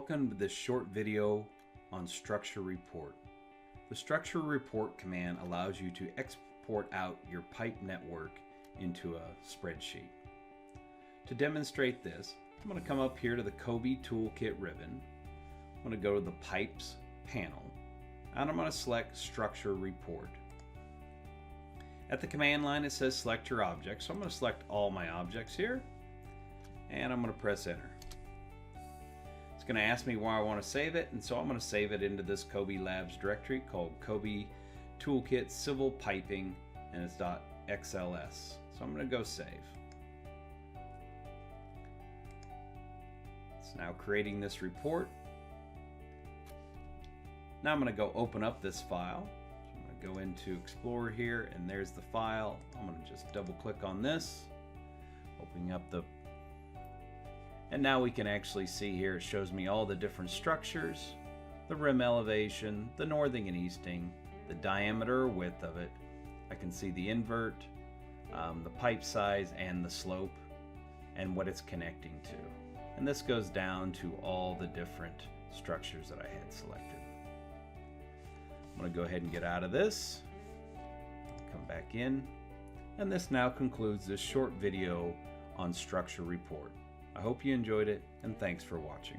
Welcome to this short video on Structure Report. The Structure Report command allows you to export out your pipe network into a spreadsheet. To demonstrate this, I'm going to come up here to the Excitech Toolkit ribbon. I'm going to go to the Pipes panel, and I'm going to select Structure Report. At the command line it says select your object, so I'm going to select all my objects here, and I'm going to press enter. It's going to ask me where I want to save it, and so I'm going to save it into this Excitech Labs directory called Excitech Toolkit Civil Piping, and it's .xls. So I'm going to go save. It's now creating this report. Now I'm going to go open up this file. So I'm going to go into Explorer here, and there's the file. I'm going to just double click on this, opening up the, and now we can actually see here it shows me all the different structures, the rim elevation, the northing and easting, the diameter or width of it. I can see the invert, the pipe size, and the slope, and what it's connecting to. And this goes down to all the different structures that I had selected. I'm going to go ahead and get out of this, come back in, and this now concludes this short video on Structure Report. I hope you enjoyed it, and thanks for watching.